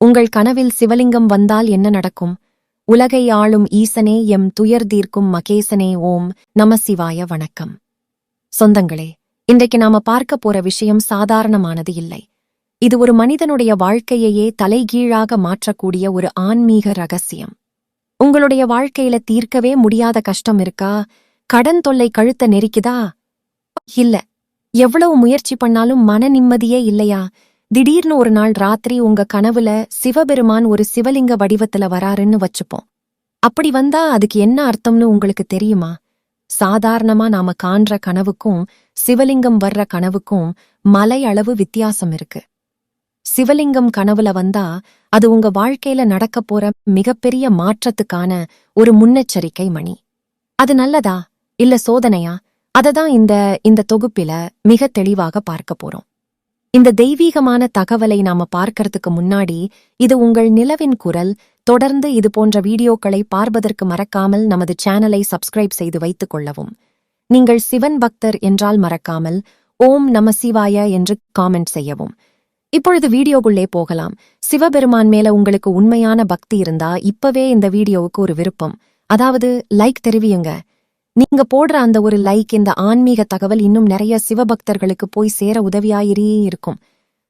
உங்கள் கனவில் சிவலிங்கம் வந்தால் என்ன நடக்கும்? உலகை ஆளும் ஈசனே, எம் துயர் தீர்க்கும் மகேசனே, ஓம் நம சிவாய. வணக்கம் சொந்தங்களே. இன்றைக்கு நாம பார்க்க போற விஷயம் சாதாரணமானது இல்லை. இது ஒரு மனிதனுடைய வாழ்க்கையையே தலைகீழாக மாற்றக்கூடிய ஒரு ஆன்மீக ரகசியம். உங்களுடைய வாழ்க்கையில தீர்க்கவே முடியாத கஷ்டம் இருக்கா? கடன் தொல்லை கழுத்த நெரிக்குதா? இல்ல, எவ்வளவு முயற்சி பண்ணாலும் மன நிம்மதியே இல்லையா? திடீர்னு ஒரு நாள் ராத்திரி உங்க கனவுல சிவபெருமான் ஒரு சிவலிங்க வடிவத்துல வராருன்னு வச்சுப்போம். அப்படி வந்தா அதுக்கு என்ன அர்த்தம்னு உங்களுக்கு தெரியுமா? சாதாரணமா நாம காண்ற கனவுக்கும் சிவலிங்கம் வர்ற கனவுக்கும் மலை அளவு வித்தியாசம் இருக்கு. சிவலிங்கம் கனவுல வந்தா அது உங்க வாழ்க்கையில நடக்க போற மிகப்பெரிய மாற்றத்துக்கான ஒரு முன்னெச்சரிக்கை மணி. அது நல்லதா இல்ல சோதனையா? அததான் இந்த தொகுப்பில மிக தெளிவாக பார்க்க போறோம். இந்த தெய்வீகமான தகவலை நாம பார்க்கறதுக்கு முன்னாடி, இது உங்கள் நிலவின் குரல். தொடர்ந்து இது போன்ற வீடியோக்களை பார்ப்பதற்கு மறக்காமல் நமது சேனலை சப்ஸ்கிரைப் செய்து வைத்துக் கொள்ளவும். நீங்கள் சிவன் பக்தர் என்றால் மறக்காமல் ஓம் நம சிவாய என்று காமெண்ட் செய்யவும். இப்பொழுது வீடியோக்குள்ளே போகலாம். சிவபெருமான் மேல உங்களுக்கு உண்மையான பக்தி இருந்தா இப்பவே இந்த வீடியோவுக்கு ஒரு விருப்பம், அதாவது லைக் தெரிவியுங்க. நீங்க போடுற அந்த ஒரு லைக் இந்த ஆன்மீக தகவல் இன்னும் நிறைய சிவபக்தர்களுக்கு போய் சேர உதவியாயிரே இருக்கும்.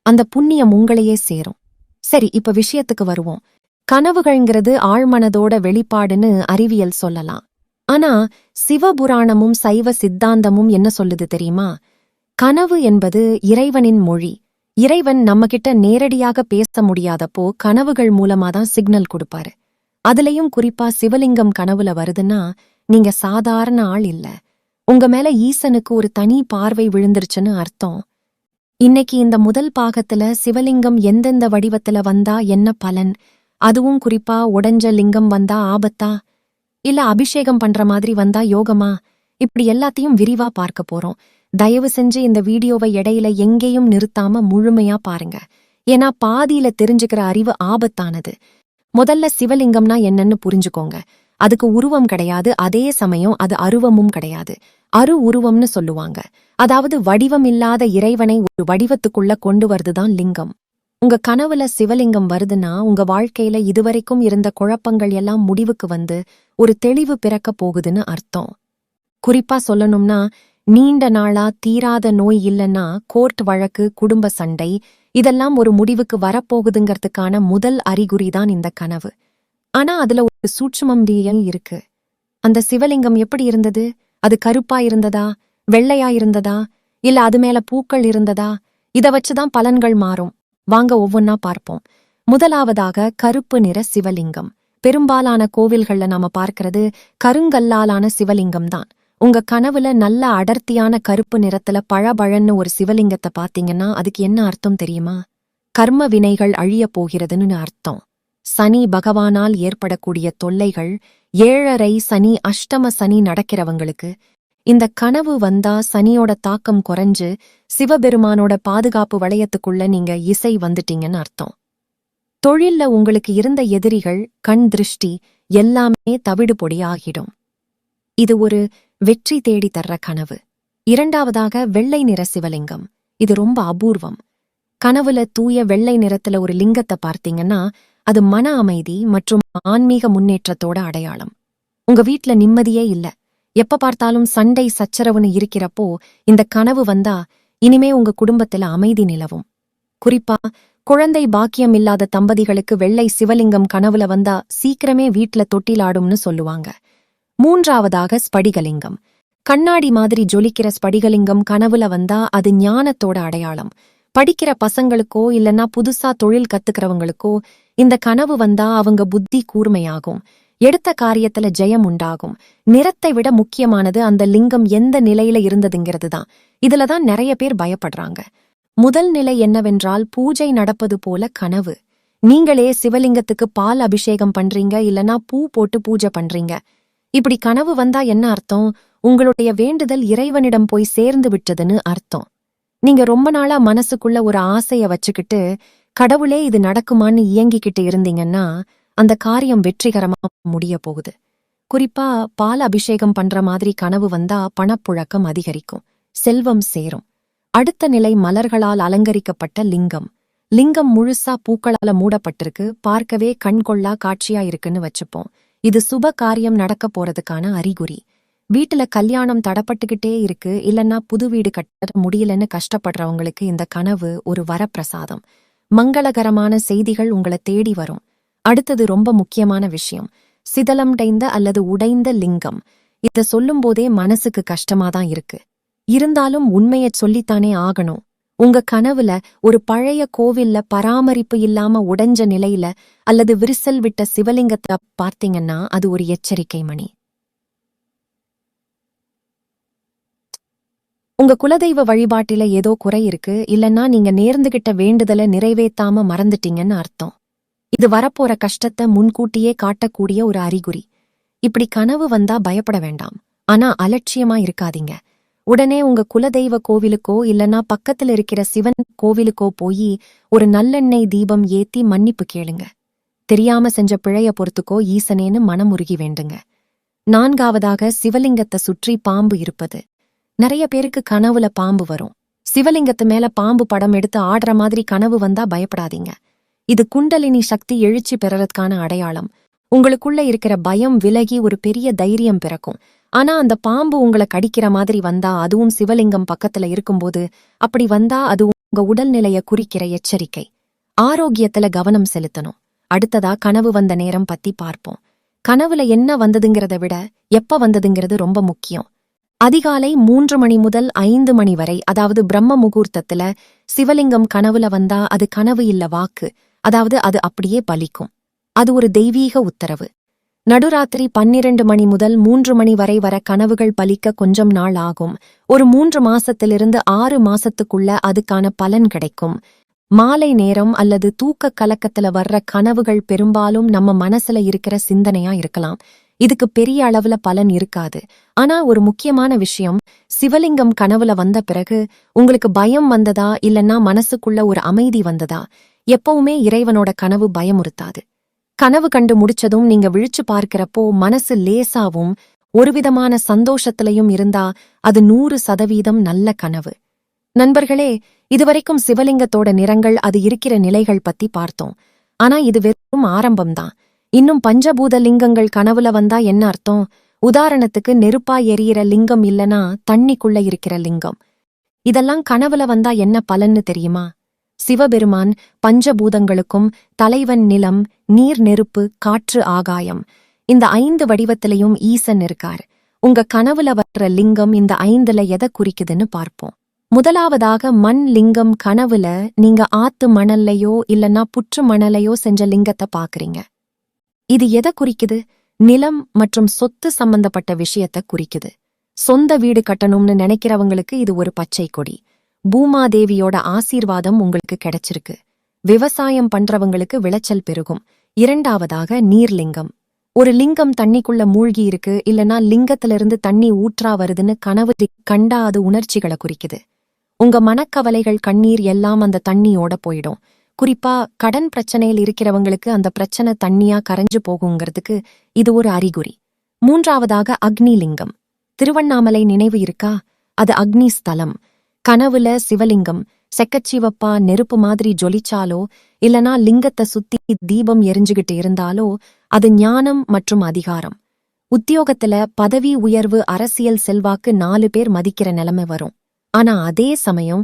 அந்த புண்ணியம் உங்களையே சேரும். சரி, இப்ப விஷயத்துக்கு வருவோம். கனவுகள்ங்கிறது ஆழ்மனதோட வெளிப்பாடுன்னு அறிவியல் சொல்லலாம். ஆனா சிவபுராணமும் சைவ சித்தாந்தமும் என்ன சொல்லுது தெரியுமா? கனவு என்பது இறைவனின் மொழி. இறைவன் நம்மகிட்ட நேரடியாக பேச முடியாதப்போ கனவுகள் மூலமாதான் சிக்னல் கொடுப்பாரு. அதுலயும் குறிப்பா சிவலிங்கம் கனவுல வருதுன்னா நீங்க சாதாரண ஆள் இல்ல. உங்க மேல ஈசனுக்கு ஒரு தனி பார்வை விழுந்துருச்சுன்னு அர்த்தம். இன்னைக்கு இந்த முதல் பாகத்துல சிவலிங்கம் எந்தெந்த வடிவத்துல வந்தா என்ன பலன், அதுவும் குறிப்பா உடைஞ்ச லிங்கம் வந்தா ஆபத்தா இல்ல அபிஷேகம் பண்ற மாதிரி வந்தா யோகமா, இப்படி எல்லாத்தையும் விரிவா பார்க்க போறோம். தயவு செஞ்சு இந்த வீடியோவை இடையில எங்கேயும் நிறுத்தாம முழுமையா பாருங்க. ஏன்னா பாதியில தெரிஞ்சுக்கிற அறிவு ஆபத்தானது. முதல்ல சிவலிங்கம்னா என்னன்னு புரிஞ்சுக்கோங்க. அதுக்கு உருவம் கிடையாது, அதே சமயம் அது அருவமும் கிடையாது. உருவம்னு சொல்லுவாங்க. அதாவது வடிவம் இல்லாத இறைவனை ஒரு வடிவத்துக்குள்ள கொண்டு வருதுதான் லிங்கம். உங்க கனவுல சிவலிங்கம் வருதுன்னா உங்க வாழ்க்கையில இதுவரைக்கும் இருந்த குழப்பங்கள் எல்லாம் முடிவுக்கு வந்து ஒரு தெளிவு பிறக்க போகுதுன்னு அர்த்தம். குறிப்பா சொல்லணும்னா, நீண்ட நாளா தீராத நோய் இல்லைன்னா கோர்ட் வழக்கு, குடும்ப சண்டை, இதெல்லாம் ஒரு முடிவுக்கு வரப்போகுதுங்கிறதுக்கான முதல் அறிகுறிதான் இந்த கனவு. ஆனா அதுல ஒரு சூட்சுமம் இருக்கு. அந்த சிவலிங்கம் எப்படி இருந்தது? அது கருப்பா இருந்ததா, வெள்ளையா இருந்ததா, இல்ல அது மேல பூக்கள் இருந்ததா? இத வச்சுதான் பலன்கள் மாறும். வாங்க ஒவ்வொன்னா பார்ப்போம். முதலாவதாக கருப்பு நிற சிவலிங்கம். பெரும்பாலான கோவில்கள்ல நாம பார்க்கிறது கருங்கல்லாலான சிவலிங்கம் தான். உங்க கனவுல நல்ல அடர்த்தியான கருப்பு நிறத்துல பழபழன்னு ஒரு சிவலிங்கத்தை பாத்தீங்கன்னா அதுக்கு என்ன அர்த்தம் தெரியுமா? கர்ம வினைகள் அழிய போகிறதுன்னு அர்த்தம். சனி பகவானால் ஏற்படக்கூடிய தொல்லைகள், 7.5 சனி, அஷ்டம சனி நடக்கிறவங்களுக்கு இந்த கனவு வந்தா சனியோட தாக்கம் குறைஞ்சு சிவபெருமானோட பாதுகாப்பு வளையத்துக்குள்ள நீங்க இசை வந்துட்டீங்கன்னு அர்த்தம். தொழில்ல உங்களுக்கு இருந்த எதிரிகள், கண் திருஷ்டி எல்லாமே தவிடு பொடி ஆகிடும். இது ஒரு வெற்றி தேடி தர்ற கனவு. இரண்டாவதாக வெள்ளை நிற சிவலிங்கம். இது ரொம்ப அபூர்வம். கனவுல தூய வெள்ளை நிறத்துல ஒரு லிங்கத்தை பார்த்தீங்கன்னா அது மன அமைதி மற்றும் ஆன்மீக முன்னேற்றத்தோட அடையாளம். உங்க வீட்ல நிம்மதியே இல்ல, எப்ப பார்த்தாலும் சண்டை சச்சரவுன்னு இருக்கிறப்போ இந்த கனவு வந்தா இனிமே உங்க குடும்பத்துல அமைதி நிலவும். குறிப்பா குழந்தை பாக்கியம் இல்லாத தம்பதிகளுக்கு வெள்ளை சிவலிங்கம் கனவுல வந்தா சீக்கிரமே வீட்ல தொட்டிலாடும்னு சொல்லுவாங்க. மூன்றாவதாக ஸ்படிகலிங்கம். கண்ணாடி மாதிரி ஜொலிக்கிற ஸ்படிகலிங்கம் கனவுல வந்தா அது ஞானத்தோட அடையாளம். படிக்கிற பசங்களுக்கோ இல்லனா புதுசா தொழில் கத்துக்கிறவங்களுக்கோ இந்த கனவு வந்தா அவங்க புத்தி கூர்மையாகும், எடுத்த காரியத்துல ஜெயம் உண்டாகும். நிறத்தை விட முக்கியமானது அந்த லிங்கம் எந்த நிலையில இருந்ததுங்கிறது தான். இதுலதான் நிறைய பேர் பயப்படுறாங்க. முதல் நிலை என்னவென்றால் பூஜை நடப்பது போல கனவு. நீங்களே சிவலிங்கத்துக்கு பால் அபிஷேகம் பண்றீங்க, இல்லனா பூ போட்டு பூஜை பண்றீங்க. இப்படி கனவு வந்தா என்ன அர்த்தம்? உங்களுடைய வேண்டுதல் இறைவனிடம் போய் சேர்ந்து விட்டதுன்னு அர்த்தம். நீங்க ரொம்ப நாளா மனசுக்குள்ள ஒரு ஆசைய வச்சுக்கிட்டு கடவுளே இது நடக்குமான்னு இயங்கிக்கிட்டு இருந்தீங்கன்னா அந்த காரியம் வெற்றிகரமா முடிய போகுது. குறிப்பா பால் அபிஷேகம் பண்ற மாதிரி கனவு வந்தா பணப்புழக்கம் அதிகரிக்கும், செல்வம் சேரும். அடுத்த நிலை மலர்களால் அலங்கரிக்கப்பட்ட லிங்கம். லிங்கம் முழுசா பூக்களால மூடப்பட்டிருக்கு, பார்க்கவே கண்கொள்ளா காட்சியா இருக்குன்னு வச்சுப்போம். இது சுப காரியம் நடக்க போறதுக்கான அறிகுறி. வீட்டுல கல்யாணம் தடப்பட்டுக்கிட்டே இருக்கு, இல்லன்னா புது வீடு கட்ட முடியலன்னு கஷ்டப்படுறவங்களுக்கு இந்த கனவு ஒரு வரப்பிரசாதம். மங்களகரமான செய்திகள் உங்களை தேடி வரும். அடுத்தது ரொம்ப முக்கியமான விஷயம், சிதலம்டைந்த அல்லது உடைந்த லிங்கம். இத சொல்லும்போதே மனசுக்கு கஷ்டமாதான் இருக்கு. இருந்தாலும் உண்மையை சொல்லித்தானே ஆகணும். உங்க கனவுல ஒரு பழைய கோவில்ல பராமரிப்பு இல்லாம உடைஞ்ச நிலையில அல்லது விரிசல் விட்ட சிவலிங்கத்தை பார்த்தீங்கன்னா அது ஒரு எச்சரிக்கை மணி. உங்க குலதெய்வ வழிபாட்டில ஏதோ குறை இருக்கு, இல்லன்னா நீங்க நேர்ந்துகிட்ட வேண்டுதலை நிறைவேத்தாம மறந்துட்டீங்கன்னு அர்த்தம். இது வரப்போற கஷ்டத்தை முன்கூட்டியே காட்டக்கூடிய ஒரு அறிகுறி. இப்படி கனவு வந்தா பயப்பட வேண்டாம், ஆனா அலட்சியமா இருக்காதீங்க. உடனே உங்க குலதெய்வ கோவிலுக்கோ இல்லனா பக்கத்துல இருக்கிற சிவன் கோவிலுக்கோ போய் ஒரு நல்லெண்ணெய் தீபம் ஏத்தி மன்னிப்பு கேளுங்க. தெரியாம செஞ்ச பிழைய பொறுத்துக்கோ ஈசனேன்னு மனமுருகி வேண்டுங்க. 4வது, சிவலிங்கத்தை சுற்றி பாம்பு இருப்பது. நிறைய பேருக்கு கனவுல பாம்பு வரும். சிவலிங்கத்து மேல பாம்பு படம் எடுத்து ஆடுற மாதிரி கனவு வந்தா பயப்படாதீங்க. இது குண்டலினி சக்தி எழுச்சி பெறறதுக்கான அடையாளம். உங்களுக்குள்ள இருக்கிற பயம் விலகி ஒரு பெரிய தைரியம் பிறக்கும். ஆனா அந்த பாம்பு உங்களை கடிக்கிற மாதிரி வந்தா, அதுவும் சிவலிங்கம் பக்கத்துல இருக்கும்போது அப்படி வந்தா அது உங்க உடல்நிலைய குறிக்கிற எச்சரிக்கை. ஆரோக்கியத்துல கவனம் செலுத்தணும். அடுத்ததா கனவு வந்த நேரம் பத்தி பார்ப்போம். கனவுல என்ன வந்ததுங்கிறத விட எப்ப வந்ததுங்கிறது ரொம்ப முக்கியம். அதிகாலை 3 மணி முதல் 5 மணி வரை, அதாவது பிரம்ம முகூர்த்தத்துல சிவலிங்கம் கனவுல வந்தா அது கனவு இல்ல வாக்கு, அதாவது அது அப்படியே பலிக்கும். அது ஒரு தெய்வீக உத்தரவு. நடுராத்திரி 12 மணி முதல் 3 மணி வரை வர கனவுகள் பலிக்க கொஞ்சம் நாள் ஆகும். ஒரு 3 மாசத்திலிருந்து 6 மாசத்துக்குள்ள அதுக்கான பலன் கிடைக்கும். மாலை நேரம் அல்லது தூக்க கலக்கத்துல வர்ற கனவுகள் பெரும்பாலும் நம்ம மனசுல இருக்கிற சிந்தனையா இருக்கலாம். இதுக்கு பெரிய அளவுல பலன் இருக்காது. ஆனா ஒரு முக்கியமான விஷயம், சிவலிங்கம் கனவுல வந்த பிறகு உங்களுக்கு பயம் வந்ததா இல்லன்னா மனசுக்குள்ள ஒரு அமைதி வந்ததா? எப்பவுமே இறைவனோட கனவு பயமுறுத்தாது. கனவு கண்டு முடிச்சதும் நீங்க விழிச்சு பார்க்கிறப்போ மனசு லேசாவும் ஒருவிதமான சந்தோஷத்திலையும் இருந்தா அது 100% நல்ல கனவு. நண்பர்களே, இதுவரைக்கும் சிவலிங்கத்தோட நிறங்கள், அது இருக்கிற நிலைகள் பத்தி பார்த்தோம். ஆனா இது வெறும் ஆரம்பம்தான். இன்னும் பஞ்சபூத லிங்கங்கள் கனவுல வந்தா என்ன அர்த்தம்? உதாரணத்துக்கு நெருப்பா எரியிற லிங்கம் இல்லனா தண்ணிக்குள்ள இருக்கிற லிங்கம். இதெல்லாம் கனவுல வந்தா என்ன பலன்னு தெரியுமா? சிவபெருமான் பஞ்சபூதங்களுக்கும் தலைவன் நிலம், நீர், நெருப்பு, காற்று, ஆகாயம், இந்த 5 வடிவத்திலையும் ஈசன் இருக்கார். உங்க கனவுல வர்ற லிங்கம் இந்த 5ல எதை குறிக்குதுன்னு பார்ப்போம். முதலாவதாக மண் லிங்கம். கனவுல நீங்க ஆத்து மணல்லையோ இல்லனா புற்று மணலையோ செஞ்ச லிங்கத்தை பாக்குறீங்க. இது எதை குறிக்குது? நிலம் மற்றும் சொத்து சம்பந்தப்பட்ட விஷயத்த குறிக்குது. சொந்த வீடு கட்டணும்னு நினைக்கிறவங்களுக்கு இது ஒரு பச்சை கொடி. பூமாதேவியோட ஆசீர்வாதம் உங்களுக்கு கிடைச்சிருக்கு. விவசாயம் பண்றவங்களுக்கு விளைச்சல் பெருகும். 2வதாக நீர்லிங்கம். ஒரு லிங்கம் தண்ணிக்குள்ள மூழ்கி இருக்கு இல்லனா லிங்கத்திலிருந்து தண்ணி ஊற்றா வருதுன்னு கனவு கண்டா அது உணர்ச்சிகளை குறிக்குது. உங்க மனக்கவலைகள், கண்ணீர் எல்லாம் அந்த தண்ணியோட போயிடும். குறிப்பா கடன் பிரச்சனையில் இருக்கிறவங்களுக்கு அந்த பிரச்சனை தண்ணியா கரைஞ்சு போகுங்கிறதுக்கு இது ஒரு அறிகுறி. 3வதாக அக்னிலிங்கம். திருவண்ணாமலை நினைவு இருக்கா? அது அக்னி ஸ்தலம். கனவுல சிவலிங்கம் செக்கச்சிவப்பா நெருப்பு மாதிரி ஜொலிச்சாலோ இல்லனா லிங்கத்தை சுத்தி தீபம் எரிஞ்சுகிட்டு இருந்தாலோ அது ஞானம் மற்றும் அதிகாரம். உத்தியோகத்துல பதவி உயர்வு, அரசியல் செல்வாக்கு, 4 பேர் மதிக்கிற நிலைமை வரும். ஆனா அதே சமயம்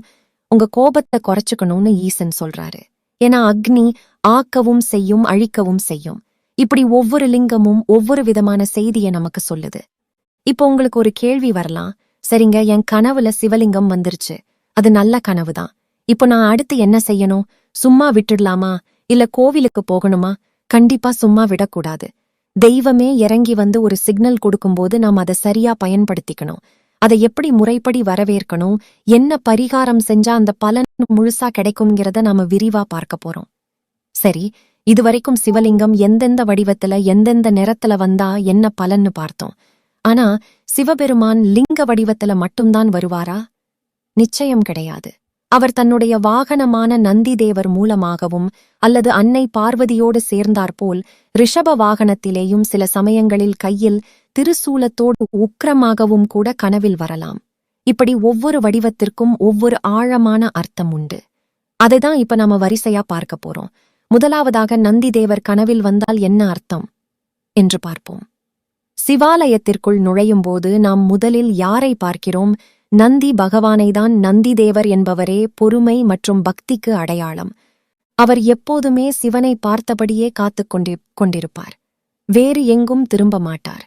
உங்க கோபத்தை குறைச்சுக்கணும்னு ஈசன் சொல்றாரு. ஏன்னா அக்னி ஆக்கவும் செய்யும், அழிக்கவும் செய்யும். இப்படி ஒவ்வொரு லிங்கமும் ஒவ்வொரு விதமான செய்தியை நமக்கு சொல்லுது. இப்போ உங்களுக்கு ஒரு கேள்வி வரலாம். சரிங்க, என் கனவுல சிவலிங்கம் வந்துருச்சு, அது நல்ல கனவுதான். இப்போ நான் அடுத்து என்ன செய்யணும்? சும்மா விட்டுடலாமா இல்ல கோவிலுக்கு போகணுமா? கண்டிப்பா சும்மா விடக்கூடாது. தெய்வமே இறங்கி வந்து ஒரு சிக்னல் கொடுக்கும்போது நாம் அதை சரியா பயன்படுத்திக்கணும். அதை எப்படி முறைப்படி வரவேற்கணும், என்ன பரிகாரம் செஞ்சா அந்த பலன் முழுசா கிடைக்கும்ங்கிறத நாம விரிவா பார்க்க போறோம். சரி, இதுவரைக்கும் சிவலிங்கம் எந்தெந்த வடிவத்துல எந்தெந்த நிறத்துல வந்தா என்ன பலன்னு பார்த்தோம். ஆனா சிவபெருமான் லிங்க வடிவத்துல மட்டும்தான் வருவாரா? நிச்சயம் கிடையாது. அவர் தன்னுடைய வாகனமான நந்தி தேவர் மூலமாகவும் அல்லது அன்னை பார்வதியோடு சேர்ந்தாற்போல் ரிஷப வாகனத்திலேயும் சில சமயங்களில் கையில் திருசூலத்தோடு உக்கிரமாகவும் கூட கனவில் வரலாம். இப்படி ஒவ்வொரு வடிவத்திற்கும் ஒவ்வொரு ஆழமான அர்த்தம் உண்டு. அதைதான் இப்ப நாம வரிசையா பார்க்க போறோம். முதலாவதாக நந்தி தேவர் கனவில் வந்தால் என்ன அர்த்தம் என்று பார்ப்போம். சிவாலயத்திற்குள் நுழையும்போது நாம் முதலில் யாரை பார்க்கிறோம்? நந்தி பகவானைதான். நந்தி தேவர் என்பவரே பொறுமை மற்றும் பக்திக்கு அடையாளம். அவர் எப்போதுமே சிவனை பார்த்தபடியே காத்துக் கொண்டிருப்பார். வேறு எங்கும் திரும்ப மாட்டார்.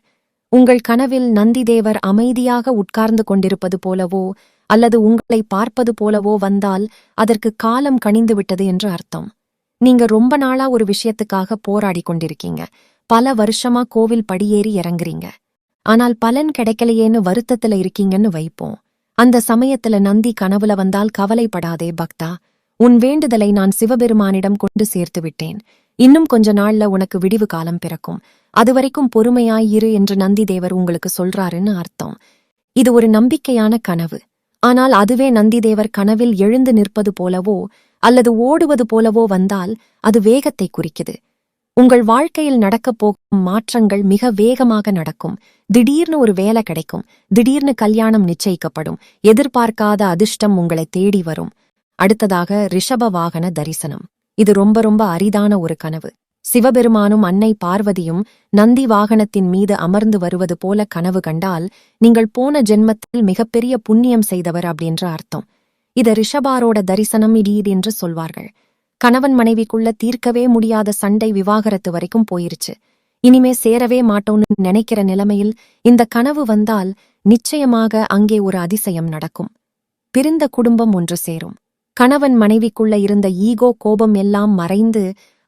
உங்கள் கனவில் நந்தி தேவர் அமைதியாக உட்கார்ந்து கொண்டிருப்பது போலவோ அல்லது உங்களை பார்ப்பது போலவோ வந்தால் அதற்கு காலம் கனிந்துவிட்டது என்று அர்த்தம். நீங்க ரொம்ப நாளா ஒரு விஷயத்துக்காக போராடி கொண்டிருக்கீங்க. பல வருஷமா கோவில் படியேறி இறங்குறீங்க. ஆனால் பலன் கிடைக்கலையேன்னு வருத்தத்துல இருக்கீங்கன்னு வைப்போம். அந்த சமயத்துல நந்தி கனவுல வந்தால் கவலைப்படாதே பக்தா, உன் வேண்டுதலை நான் சிவபெருமானிடம் கொண்டு சேர்த்து விட்டேன். இன்னும் கொஞ்ச நாள்ல உனக்கு விடிவு காலம் பிறக்கும். அதுவரைக்கும் பொறுமையாயிரு என்று நந்தி தேவர் உங்களுக்கு சொல்றாருன்னு அர்த்தம். இது ஒரு நம்பிக்கையான கனவு. ஆனால் அதுவே நந்தி தேவர் கனவில் எழுந்து நிற்பது போலவோ அல்லது ஓடுவது போலவோ வந்தால் அது வேகத்தை குறிக்குது. உங்கள் வாழ்க்கையில் நடக்கப் போகும் மாற்றங்கள் மிக வேகமாக நடக்கும். திடீர்னு ஒரு வேலை கிடைக்கும். திடீர்னு கல்யாணம் நிச்சயிக்கப்படும். எதிர்பார்க்காத அதிர்ஷ்டம் உங்களை தேடி வரும். அடுத்ததாக ரிஷப வாகன தரிசனம். இது ரொம்ப ரொம்ப அரிதான ஒரு கனவு. சிவபெருமானும் அன்னை பார்வதியும் நந்தி வாகனத்தின் மீது அமர்ந்து வருவது போல கனவு கண்டால் நீங்கள் போன ஜென்மத்தில் மிகப்பெரிய புண்ணியம் செய்தவர் அப்படின்ற அர்த்தம். இத ரிஷபாரோட தரிசனம் இடீர் என்று சொல்வார்கள். கணவன் மனைவிக்குள்ள தீர்க்கவே முடியாத சண்டை விவாகரத்து வரைக்கும் போயிருச்சு. இனிமே சேரவே மாட்டோம்னு நினைக்கிற நிலைமையில் இந்த கனவு வந்தால் நிச்சயமாக அங்கே ஒரு அதிசயம் நடக்கும். பிரிந்த குடும்பம் ஒன்று சேரும். கணவன் மனைவிக்குள்ள இருந்த ஈகோ கோபம் எல்லாம் மறைந்து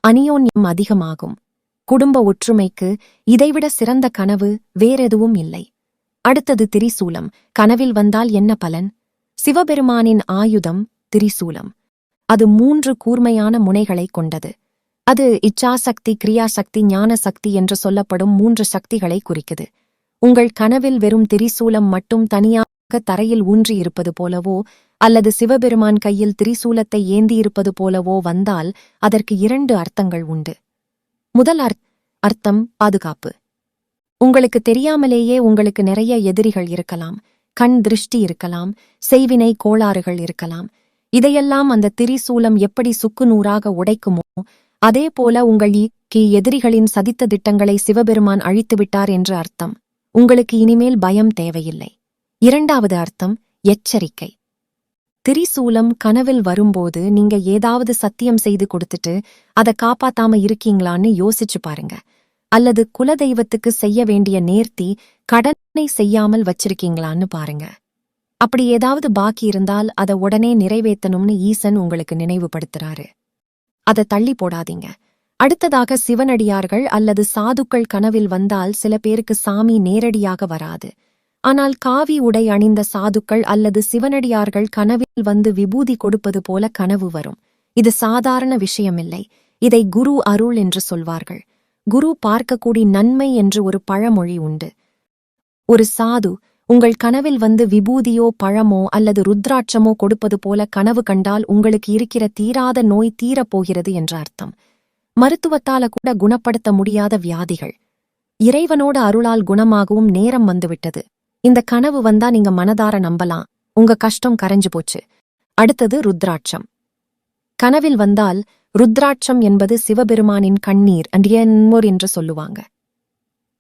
அநியோன்யம் அதிகமாகும். குடும்ப ஒற்றுமைக்கு இதைவிட சிறந்த கனவு வேறெதுவும் இல்லை. அடுத்தது திரிசூலம். கனவில் வந்தால் என்ன பலன்? சிவபெருமானின் ஆயுதம் திரிசூலம். அது 3 கூர்மையான முனைகளை கொண்டது. அது இச்சாசக்தி, கிரியாசக்தி, ஞான சக்தி என்று சொல்லப்படும் 3 சக்திகளை குறிக்குது. உங்கள் கனவில் வெறும் திரிசூலம் மட்டும் தனியாக தரையில் ஊன்றி இருப்பது போலவோ அல்லது சிவபெருமான் கையில் திரிசூலத்தை ஏந்தியிருப்பது போலவோ வந்தால் அதற்கு 2 அர்த்தங்கள் உண்டு. முதல் அர்த்தம் பாதுகாப்பு. உங்களுக்கு தெரியாமலேயே உங்களுக்கு நிறைய எதிரிகள் இருக்கலாம். கண் திருஷ்டி இருக்கலாம். செய்வினை கோளாறுகள் இருக்கலாம். இதையெல்லாம் அந்த திரிசூலம் எப்படி சுக்குநூறாக உடைக்குமோ அதே போல உங்கள் எதிரிகளின் சதித்த திட்டங்களை சிவபெருமான் அழித்துவிட்டார் என்று அர்த்தம். உங்களுக்கு இனிமேல் பயம் தேவையில்லை. இரண்டாவது அர்த்தம் எச்சரிக்கை. திரிசூலம் கனவில் வரும்போது நீங்க ஏதாவது சத்தியம் செய்து கொடுத்துட்டு அதை காப்பாத்தாம இருக்கீங்களான்னு யோசிச்சு பாருங்க. அல்லது குலதெய்வத்துக்கு செய்ய வேண்டிய நேர்த்தி கடனை செய்யாமல் வச்சிருக்கீங்களான்னு பாருங்க. அப்படி ஏதாவது பாக்கி இருந்தால் அதை உடனே நிறைவேற்றணும்னு ஈசன் உங்களுக்கு நினைவுபடுத்துறாரு. அதை தள்ளி போடாதீங்க. அடுத்ததாக சிவனடியார்கள் அல்லது சாதுக்கள் கனவில் வந்தால் சில பேருக்கு சாமி நேரடியாக வராது. ஆனால் காவி உடை அணிந்த சாதுக்கள் அல்லது சிவனடியார்கள் கனவில் வந்து விபூதி கொடுப்பது போல கனவு வரும். இது சாதாரண விஷயமில்லை. இதை குரு அருள் என்று சொல்வார்கள். குரு பார்க்கக்கூடி நன்மை என்று ஒரு பழமொழி உண்டு. ஒரு சாது உங்கள் கனவில் வந்து விபூதியோ பழமோ அல்லது ருத்ராட்சமோ கொடுப்பது போல கனவு கண்டால் உங்களுக்கு இருக்கிற தீராத நோய் தீரப்போகிறது என்ற அர்த்தம். மருத்துவத்தால கூட குணப்படுத்த முடியாத வியாதிகள் இறைவனோட அருளால் குணமாகவும் நேரம் வந்துவிட்டது. இந்த கனவு வந்தா நீங்க மனதார நம்பலாம், உங்க கஷ்டம் கரைஞ்சு போச்சு. அடுத்தது ருத்ராட்சம். கனவில் வந்தால் ருத்ராட்சம் என்பது சிவபெருமானின் கண்ணீர் என்று சொல்லுவாங்க.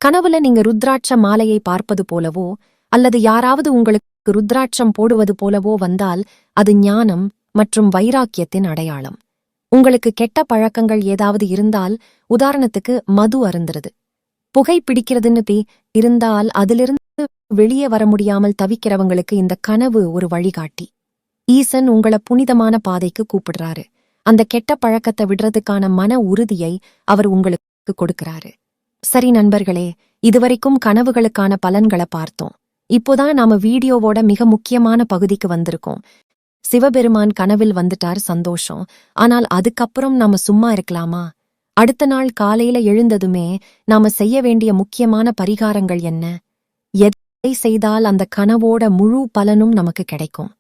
கனவுல நீங்க ருத்ராட்ச மாலையை பார்ப்பது போலவோ அல்லது யாராவது உங்களுக்கு ருத்ராட்சம் போடுவது போலவோ வந்தால் அது ஞானம் மற்றும் வைராக்கியத்தின் அடையாளம். உங்களுக்கு கெட்ட பழக்கங்கள் ஏதாவது இருந்தால், உதாரணத்துக்கு மது அருந்துறது, புகை பிடிக்கிறதுன்னு இருந்தால் அதிலிருந்து வெளியே வர முடியாமல் தவிக்கிறவங்களுக்கு இந்த கனவு ஒரு வழிகாட்டி. ஈசன் உங்கள புனிதமான பாதைக்கு கூப்பிடுறாரு. அந்த கெட்ட பழக்கத்தை விடுறதுக்கான மன உறுதியை அவர் உங்களுக்கு கொடுக்கிறாரு. சரி நண்பர்களே, இதுவரைக்கும் கனவுகளுக்கான பலன்களை பார்த்தோம். இப்போதான் நாம வீடியோவோட மிக முக்கியமான பகுதிக்கு வந்திருக்கோம். சிவபெருமான் கனவில் வந்துட்டார், சந்தோஷம். ஆனால் அதுக்கப்புறம் நாம சும்மா இருக்கலாமா? அடுத்த நாள் காலையில எழுந்ததுமே நாம செய்ய வேண்டிய முக்கியமான பரிகாரங்கள் என்ன? எதை செய்தால் அந்த கனவோட முழு பலனும் நமக்கு கிடைக்கும்?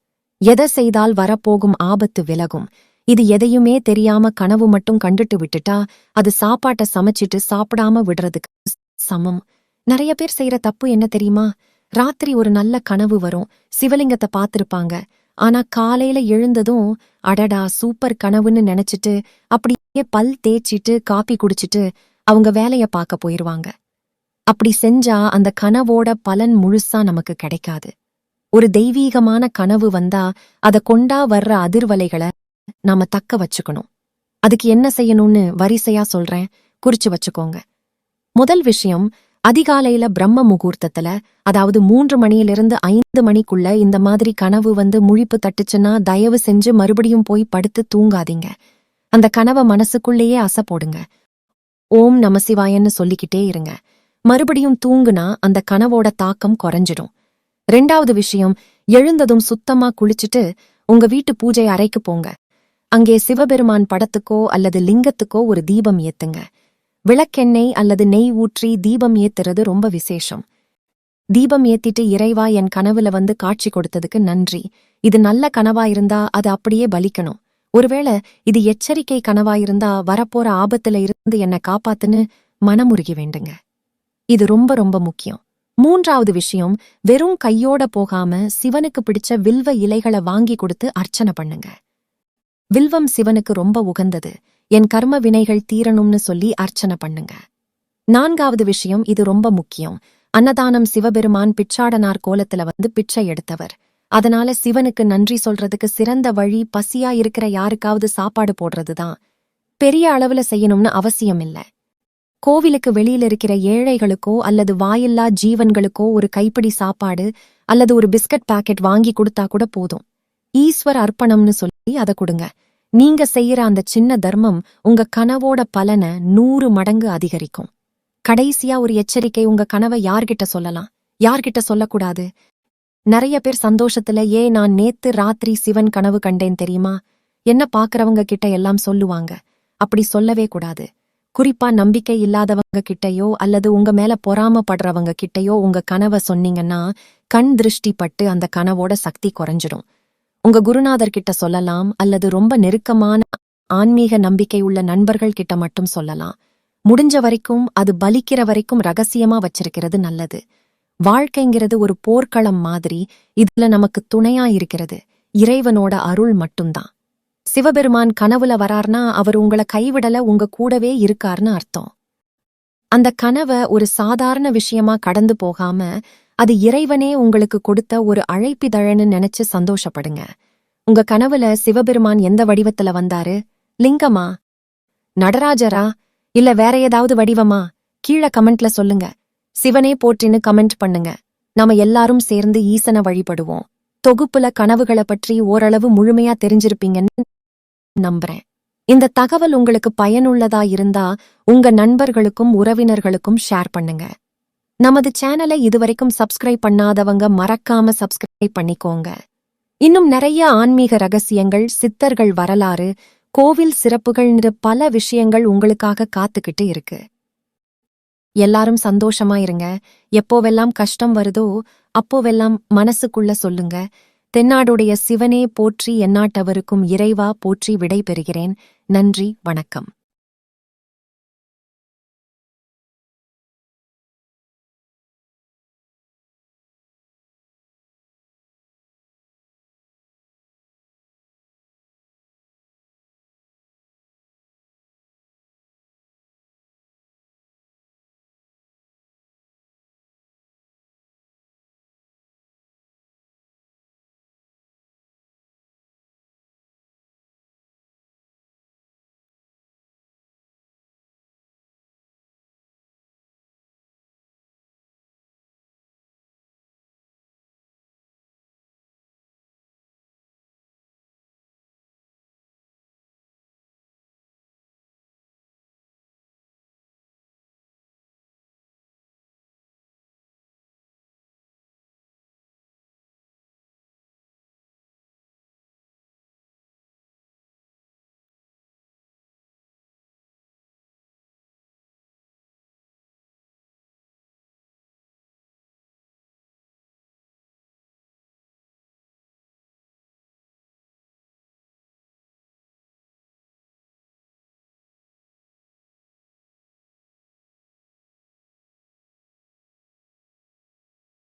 எதை செய்தால் வரப்போகும் ஆபத்து விலகும்? இது எதையுமே தெரியாம கனவு மட்டும் கண்டுட்டு விட்டுட்டா அது சாப்பாட்டை சமைச்சிட்டு சாப்பிடாம விடுறதுக்கு சமம். நிறைய பேர் செய்யற தப்பு என்ன தெரியுமா? ராத்திரி ஒரு நல்ல கனவு வரும், சிவலிங்கத்தை பார்த்திருப்பாங்க. ஆனா காலையில எழுந்ததும் அடடா சூப்பர் கனவுன்னு நினைச்சிட்டு அப்படியே பல் தேய்ச்சிட்டு காப்பி குடிச்சிட்டு அவங்க வேலைய பார்க்க போயிருவாங்க. அப்படி செஞ்சா அந்த கனவோட பலன் முழுசா நமக்கு கிடைக்காது. ஒரு தெய்வீகமான கனவு வந்தா அத கொண்டா வர்ற அதிர்வலைகளை நாம தக்க வச்சுக்கணும். அதுக்கு என்ன செய்யணும்னு வரிசையா சொல்றேன், குறிச்சு வச்சுக்கோங்க. முதல் விஷயம், அதிகாலையில பிரம்ம முகூர்த்தத்துல, அதாவது 3 மணியிலிருந்து 5 மணிக்குள்ள இந்த மாதிரி கனவு வந்து முழிப்பு தட்டுச்சுன்னா தயவு செஞ்சு மறுபடியும் போய் படுத்து தூங்காதீங்க. அந்த கனவை மனசுக்குள்ளேயே அசை போடுங்க. ஓம் நமசிவாயன்னு சொல்லிக்கிட்டே இருங்க. மறுபடியும் தூங்குனா அந்த கனவோட தாக்கம் குறைஞ்சிடும். 2வது விஷயம், எழுந்ததும் சுத்தமா குளிச்சுட்டு உங்க வீட்டு பூஜை அறைக்கு போங்க. அங்கே சிவபெருமான் படத்துக்கோ அல்லது லிங்கத்துக்கோ ஒரு தீபம் ஏத்துங்க. விளக்கெண்ணெய் அல்லது நெய் ஊற்றி தீபம் ஏத்துறது ரொம்ப விசேஷம். தீபம் ஏத்திட்டு இறைவா என் கனவுல வந்து காட்சி கொடுத்ததுக்கு நன்றி. இது நல்ல கனவா இருந்தா அது அப்படியே பலிக்கணும். ஒருவேளை இது எச்சரிக்கை கனவா இருந்தா வரப்போற ஆபத்துல இருந்து என்னை காப்பாத்துன்னு மனமுருகி வேண்டுங்க. இது ரொம்ப ரொம்ப முக்கியம். 3வது விஷயம், வெறும் கையோட போகாம சிவனுக்கு பிடிச்ச வில்வ இலைகளை வாங்கி கொடுத்து அர்ச்சனை பண்ணுங்க. வில்வம் சிவனுக்கு ரொம்ப உகந்தது. என் கர்ம வினைகள் தீரணும்னு சொல்லி அர்ச்சனை பண்ணுங்க. 4வது விஷயம், இது ரொம்ப முக்கியம். அன்னதானம். சிவபெருமான் பிச்சாடனார் கோலத்துல வந்து பிச்சை எடுத்தவர். அதனால சிவனுக்கு நன்றி சொல்றதுக்கு சிறந்த வழி பசியா இருக்கிற யாருக்காவது சாப்பாடு போடுறதுதான். பெரிய அளவுல செய்யணும்னு அவசியம் இல்ல. கோவிலுக்கு வெளியில இருக்கிற ஏழைகளுக்கோ அல்லது வாயில்லா ஜீவன்களுக்கோ ஒரு கைப்பிடி சாப்பாடு அல்லது ஒரு பிஸ்கட் பாக்கெட் வாங்கி கொடுத்தா கூட போதும். ஈஸ்வர் அர்ப்பணம்னு சொல்லி அதை கொடுங்க. நீங்க செய்யற அந்த சின்ன தர்மம் உங்க கனவோட பலனை 100 மடங்கு அதிகரிக்கும். கடைசியா ஒரு எச்சரிக்கை, உங்க கனவை யார்கிட்ட சொல்லலாம், யார்கிட்ட சொல்லக்கூடாது. நிறைய பேர் சந்தோஷத்துல நான் நேத்து ராத்திரி சிவன் கனவு கண்டேன் தெரியுமா, என்ன பாக்குறவங்க கிட்ட எல்லாம் சொல்லுவாங்க. அப்படி சொல்லவே கூடாது. குறிப்பா நம்பிக்கை இல்லாதவங்க கிட்டயோ அல்லது உங்க மேல பொறாமப்படுறவங்க கிட்டயோ உங்க கனவை சொன்னீங்கன்னா கண் திருஷ்டி பட்டு அந்த கனவோட சக்தி குறைஞ்சிடும். உங்க குருநாதர் கிட்ட சொல்லலாம் அல்லது ரொம்ப நெருக்கமான ஆன்மீக நம்பிக்கை உள்ள நண்பர்கள் கிட்ட மட்டும் சொல்லலாம். முடிஞ்ச வரைக்கும் அது பலிக்கிற வரைக்கும் ரகசியமா வச்சிருக்கிறது நல்லது. வாழ்க்கைங்கிறது ஒரு போர்க்களம் மாதிரி. இதுல நமக்கு துணையா இருக்கிறது இறைவனோட அருள் மட்டும்தான். சிவபெருமான் கனவுல வரார்னா அவர் உங்களை கைவிடல, உங்க கூடவே இருக்கார்னு அர்த்தம். அந்த கனவை ஒரு சாதாரண விஷயமா கடந்து போகாம அது இறைவனே உங்களுக்கு கொடுத்த ஒரு அழைப்பிதழன்னு நினைச்சு சந்தோஷப்படுங்க. உங்க கனவுல சிவபெருமான் எந்த வடிவத்துல வந்தாரு? லிங்கமா, நடராஜரா, இல்ல வேற ஏதாவது வடிவமா? கீழே கமெண்ட்ல சொல்லுங்க. சிவனே போற்றின்னு கமெண்ட் பண்ணுங்க. நாம எல்லாரும் சேர்ந்து ஈசனை வழிபடுவோம். தொகுப்புல கனவுகளை பற்றி ஓரளவு முழுமையா தெரிஞ்சிருப்பீங்கன்னு நம்புறேன். இந்த தகவல் உங்களுக்கு பயனுள்ளதா இருந்தா உங்க நண்பர்களுக்கும் உறவினர்களுக்கும் ஷேர் பண்ணுங்க. நமது சேனலை இதுவரைக்கும் சப்ஸ்கிரைப் பண்ணாதவங்க மறக்காம சப்ஸ்கிரைப் பண்ணிக்கோங்க. இன்னும் நிறைய ஆன்மீக ரகசியங்கள், சித்தர்கள் வரலாறு, கோவில் சிறப்புகள்ன்ற பல விஷயங்கள் உங்களுக்காக காத்துக்கிட்டு இருக்கு. எல்லாரும் சந்தோஷமா இருங்க. எப்போவெல்லாம் கஷ்டம் வருதோ அப்போவெல்லாம் மனசுக்குள்ள சொல்லுங்க, தென்னாடுடைய சிவனே போற்றி, எந்நாட்டவருக்கும் இறைவா போற்றி. விடை பெறுகிறேன். நன்றி, வணக்கம்.